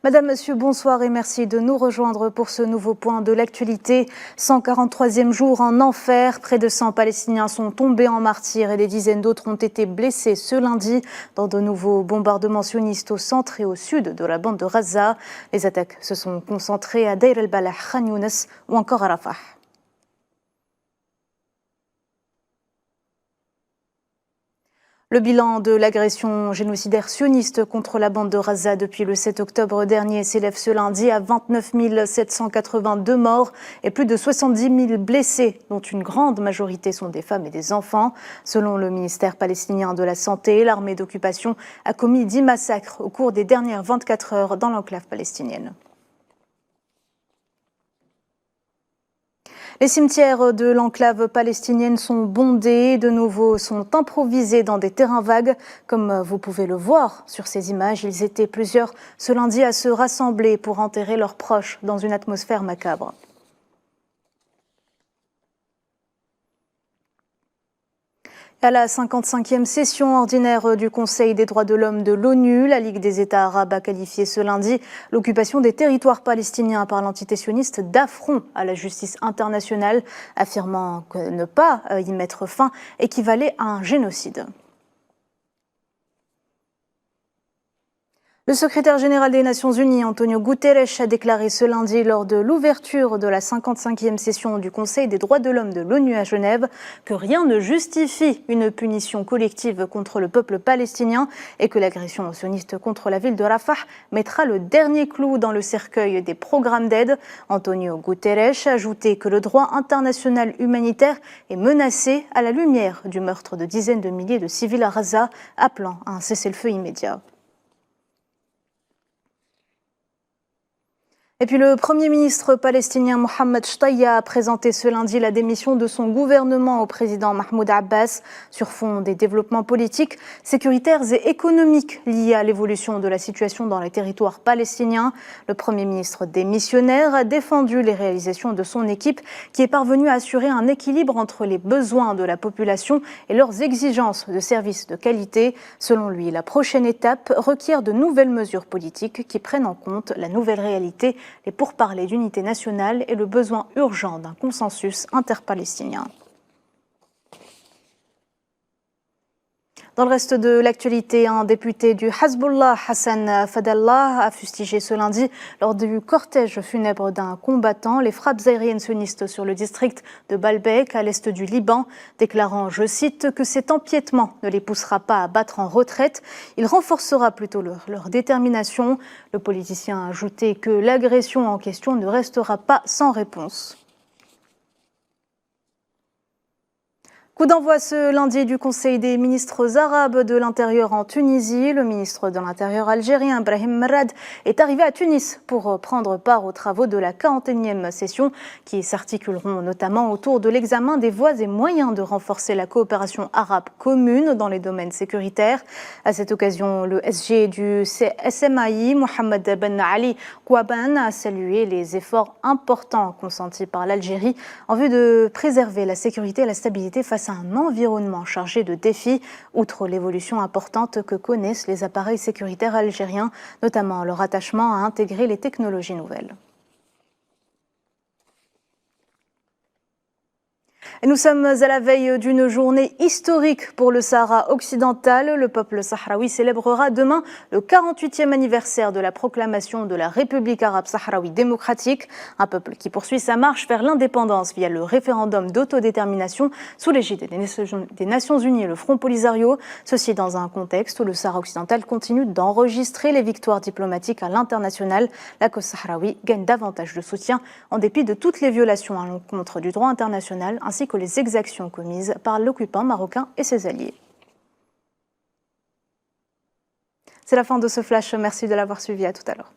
Madame, Monsieur, bonsoir et merci de nous rejoindre pour ce nouveau point de l'actualité. 143e jour en enfer, près de 100 Palestiniens sont tombés en martyrs et des dizaines d'autres ont été blessés ce lundi dans de nouveaux bombardements sionistes au centre et au sud de la bande de Gaza. Les attaques se sont concentrées à Deir el-Balah, Khan Younes ou encore à Rafah. Le bilan de l'agression génocidaire sioniste contre la bande de Gaza depuis le 7 octobre dernier s'élève ce lundi à 29 782 morts et plus de 70 000 blessés, dont une grande majorité sont des femmes et des enfants. Selon le ministère palestinien de la Santé, l'armée d'occupation a commis 10 massacres au cours des dernières 24 heures dans l'enclave palestinienne. Les cimetières de l'enclave palestinienne sont bondés, de nouveau sont improvisés dans des terrains vagues. Comme vous pouvez le voir sur ces images, ils étaient plusieurs ce lundi à se rassembler pour enterrer leurs proches dans une atmosphère macabre. À la 55e session ordinaire du Conseil des droits de l'homme de l'ONU, la Ligue des États arabes a qualifié ce lundi l'occupation des territoires palestiniens par l'entité sioniste d'affront à la justice internationale, affirmant que ne pas y mettre fin équivalait à un génocide. Le secrétaire général des Nations Unies, Antonio Guterres, a déclaré ce lundi lors de l'ouverture de la 55e session du Conseil des droits de l'homme de l'ONU à Genève que rien ne justifie une punition collective contre le peuple palestinien et que l'agression sioniste contre la ville de Rafah mettra le dernier clou dans le cercueil des programmes d'aide. Antonio Guterres a ajouté que le droit international humanitaire est menacé à la lumière du meurtre de dizaines de milliers de civils à Gaza, appelant à un cessez-le-feu immédiat. Et puis le Premier ministre palestinien Mohamed Shtayyeh a présenté ce lundi la démission de son gouvernement au président Mahmoud Abbas sur fond des développements politiques, sécuritaires et économiques liés à l'évolution de la situation dans les territoires palestiniens. Le Premier ministre démissionnaire a défendu les réalisations de son équipe qui est parvenue à assurer un équilibre entre les besoins de la population et leurs exigences de services de qualité. Selon lui, la prochaine étape requiert de nouvelles mesures politiques qui prennent en compte la nouvelle réalité, les pourparlers d'unité nationale et le besoin urgent d'un consensus interpalestinien. Dans le reste de l'actualité, un député du Hezbollah, Hassan Fadlallah, a fustigé ce lundi, lors du cortège funèbre d'un combattant, les frappes aériennes sionistes sur le district de Baalbek, à l'est du Liban, déclarant, je cite, que cet empiètement ne les poussera pas à battre en retraite, il renforcera plutôt leur détermination. Le politicien a ajouté que l'agression en question ne restera pas sans réponse. Coup d'envoi ce lundi du Conseil des ministres arabes de l'Intérieur en Tunisie. Le ministre de l'Intérieur algérien, Brahim Merad, est arrivé à Tunis pour prendre part aux travaux de la 41e session qui s'articuleront notamment autour de l'examen des voies et moyens de renforcer la coopération arabe commune dans les domaines sécuritaires. À cette occasion, le SG du SMAI, Mohamed Ben Ali Kouaban, a salué les efforts importants consentis par l'Algérie en vue de préserver la sécurité et la stabilité face à un environnement chargé de défis, outre l'évolution importante que connaissent les appareils sécuritaires algériens, notamment leur attachement à intégrer les technologies nouvelles. Et nous sommes à la veille d'une journée historique pour le Sahara occidental. Le peuple sahraoui célébrera demain le 48e anniversaire de la proclamation de la République arabe sahraoui démocratique. Un peuple qui poursuit sa marche vers l'indépendance via le référendum d'autodétermination sous l'égide des Nations Unies et le Front Polisario. Ceci dans un contexte où le Sahara occidental continue d'enregistrer les victoires diplomatiques à l'international. La cause sahraoui gagne davantage de soutien en dépit de toutes les violations à l'encontre du droit international ainsi que les exactions commises par l'occupant marocain et ses alliés. C'est la fin de ce flash. Merci de l'avoir suivi. À tout à l'heure.